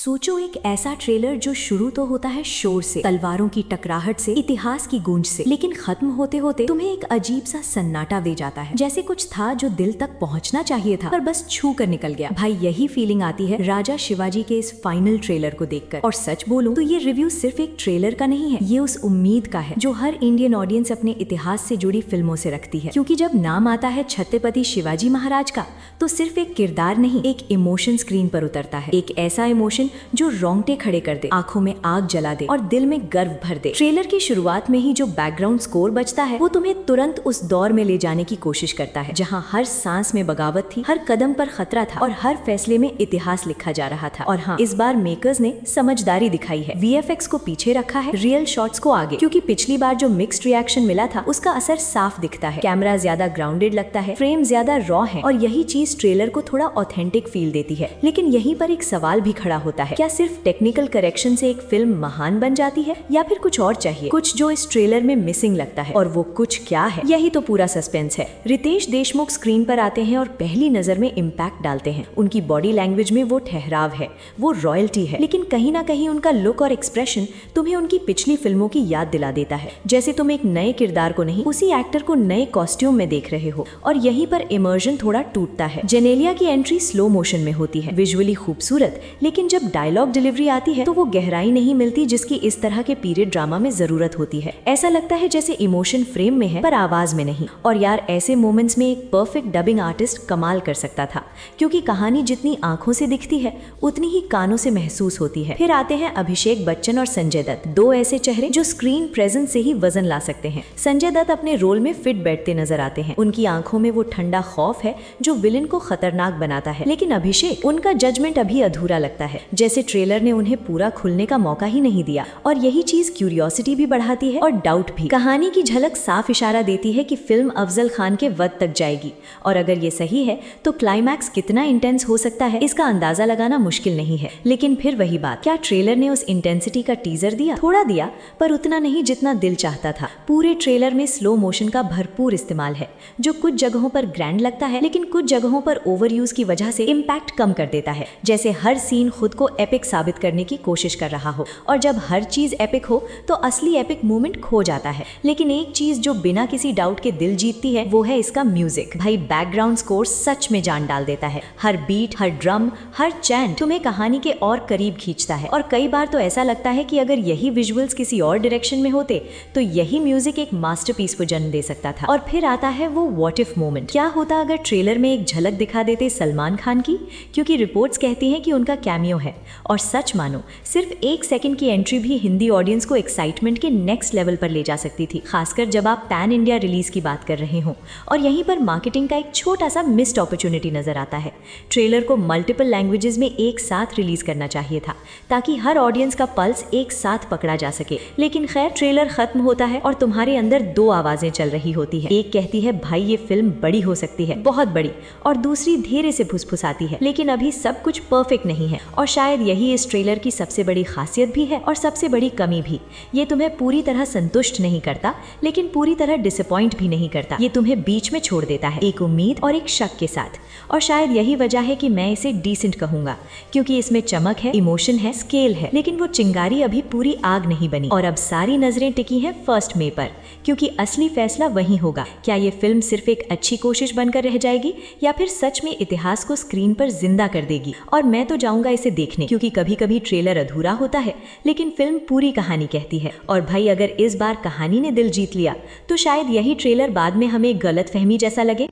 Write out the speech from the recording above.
सोचो एक ऐसा ट्रेलर जो शुरू तो होता है शोर से, तलवारों की टकराहट से, इतिहास की गूंज से, लेकिन खत्म होते होते तुम्हें एक अजीब सा सन्नाटा दे जाता है, जैसे कुछ था जो दिल तक पहुंचना चाहिए था पर बस छू कर निकल गया। भाई यही फीलिंग आती है राजा शिवाजी के इस फाइनल ट्रेलर को देखकर। और सच बोलूं तो ये रिव्यू सिर्फ एक ट्रेलर का नहीं है, ये उस उम्मीद का है जो हर इंडियन ऑडियंस अपने इतिहास से जुड़ी फिल्मों से रखती है। क्योंकि जब नाम आता है छत्रपति शिवाजी महाराज का तो सिर्फ एक किरदार नहीं, एक इमोशन स्क्रीन पर उतरता है। एक ऐसा इमोशन जो रोंगटे खड़े कर दे, आंखों में आग जला दे और दिल में गर्व भर दे। ट्रेलर की शुरुआत में ही जो बैकग्राउंड स्कोर बजता है वो तुम्हें तुरंत उस दौर में ले जाने की कोशिश करता है जहां हर सांस में बगावत थी, हर कदम पर खतरा था और हर फैसले में इतिहास लिखा जा रहा था। और हाँ, इस बार मेकर्स ने समझदारी दिखाई है। VFX को पीछे रखा है, रियल शॉट्स को आगे, क्योंकि पिछली बार जो मिक्स्ड रिएक्शन मिला था उसका असर साफ दिखता है। कैमरा ज्यादा ग्राउंडेड लगता है, फ्रेम ज्यादा रॉ है और यही चीज ट्रेलर को थोड़ा ऑथेंटिक फील देती है। लेकिन यहीं पर एक सवाल भी खड़ा होता है, क्या सिर्फ टेक्निकल करेक्शन से एक फिल्म महान बन जाती है या फिर कुछ और चाहिए, कुछ जो इस ट्रेलर में मिसिंग लगता है। और वो कुछ क्या है, यही तो पूरा सस्पेंस है। रितेश देशमुख स्क्रीन पर आते हैं और पहली नजर में इम्पैक्ट डालते हैं। उनकी बॉडी लैंग्वेज में वो ठहराव है, वो रॉयल्टी है, लेकिन कहीं ना कहीं उनका लुक और एक्सप्रेशन तुम्हें उनकी पिछली फिल्मों की याद दिला देता है, जैसे तुम एक नए किरदार को नहीं, उसी एक्टर को नए कॉस्ट्यूम में देख रहे हो। और यहीं पर इमर्जन थोड़ा टूटता है। जेनेलिया की एंट्री स्लो मोशन में होती है, विजुअली खूबसूरत, लेकिन जब डायलॉग डिलीवरी आती है तो वो गहराई नहीं मिलती जिसकी इस तरह के पीरियड ड्रामा में जरूरत होती है। ऐसा लगता है जैसे इमोशन फ्रेम में है पर आवाज में नहीं। और यार, ऐसे मोमेंट्स में एक परफेक्ट डबिंग आर्टिस्ट कमाल कर सकता था, क्योंकि कहानी जितनी आंखों से दिखती है उतनी ही कानों से महसूस होती है। फिर आते हैं अभिषेक बच्चन और संजय दत्त, दो ऐसे चेहरे जो स्क्रीन प्रेजेंस से ही वजन ला सकते हैं। संजय दत्त अपने रोल में फिट बैठते नजर आते हैं। उनकी आंखों में वो ठंडा खौफ है जो विलन को खतरनाक बनाता है। लेकिन अभिषेक, उनका जजमेंट अभी अधूरा लगता है, जैसे ट्रेलर ने उन्हें पूरा खुलने का मौका ही नहीं दिया। और यही चीज क्यूरियोसिटी भी बढ़ाती है और डाउट भी। कहानी की झलक साफ इशारा देती है कि फिल्म अफजल खान के वध तक जाएगी, और अगर ये सही है तो क्लाइमैक्स कितना इंटेंस हो सकता है इसका अंदाजा लगाना मुश्किल नहीं है। लेकिन फिर वही बात, क्या ट्रेलर ने उस इंटेंसिटी का टीजर दिया? थोड़ा दिया, पर उतना नहीं जितना दिल चाहता था। पूरे ट्रेलर में स्लो मोशन का भरपूर इस्तेमाल है, जो कुछ जगहों पर ग्रैंड लगता है लेकिन कुछ जगहों पर ओवर यूज की वजह से इम्पैक्ट कम कर देता है, जैसे हर सीन खुद को एपिक साबित करने की कोशिश कर रहा हो। और जब हर चीज एपिक हो तो असली एपिक मोमेंट खो जाता है। लेकिन एक चीज जो बिना किसी डाउट के दिल जीतती है वो है इसका म्यूजिक। भाई, बैकग्राउंड स्कोर सच में जान डाल देता है। हर बीट, हर ड्रम, हर चैंट तुम्हें कहानी के और करीब खींचता है। और कई बार तो ऐसा लगता है कि अगर यही विजुअल्स किसी और डायरेक्शन में होते तो यही म्यूजिक एक मास्टरपीस को जन्म दे सकता था। और फिर आता है वो व्हाट इफ मोमेंट। क्या होता अगर ट्रेलर में एक झलक दिखा देते सलमान खान की, क्योंकि रिपोर्ट्स कहती हैं कि उनका कैमियो है। और सच मानो, सिर्फ 1 सेकंड की एंट्री भी हिंदी ऑडियंस को एक्साइटमेंट के नेक्स्ट लेवल पर ले जा सकती थी, खासकर जब आप पैन इंडिया रिलीज की बात कर रहे हो। और यहीं पर मार्केटिंग का एक छोटा सा मिस्ड अपॉर्चुनिटी नजर आता है। ट्रेलर को मल्टीपल लैंग्वेजेस में एक साथ रिलीज करना चाहिए था, ताकि हर ऑडियंस का पल्स एक साथ पकड़ा जा सके। लेकिन खैर, ट्रेलर खत्म होता है और तुम्हारे अंदर दो आवाजें चल रही होती है। एक कहती है भाई ये फिल्म बड़ी हो सकती है, बहुत बड़ी, और दूसरी धीरे से फुसफुसाती है लेकिन अभी सब कुछ परफेक्ट नहीं है। और शायद यही इस ट्रेलर की सबसे बड़ी खासियत भी है और सबसे बड़ी कमी भी। ये तुम्हें पूरी तरह संतुष्ट नहीं करता लेकिन पूरी तरह डिसअपॉइंट भी नहीं करता। ये तुम्हें बीच में छोड़ देता है, एक उम्मीद और एक शक के साथ। और शायद यही वजह है कि मैं इसे डिसेंट कहूंगा, क्योंकि इसमें चमक है, इमोशन है, स्केल है, लेकिन वो चिंगारी अभी पूरी आग नहीं बनी। और अब सारी नजरें टिकी हैं 1 मई पर, क्योंकि असली फैसला वही होगा। क्या ये फिल्म सिर्फ एक अच्छी कोशिश बनकर रह जाएगी या फिर सच में इतिहास को स्क्रीन पर जिंदा कर देगी? और मैं तो जाऊंगा इसे देखने, क्योंकि कभी कभी ट्रेलर अधूरा होता है लेकिन फिल्म पूरी कहानी कहती है। और भाई, अगर इस बार कहानी ने दिल जीत लिया तो शायद यही ट्रेलर बाद में हमें गलतफहमी जैसा लगे।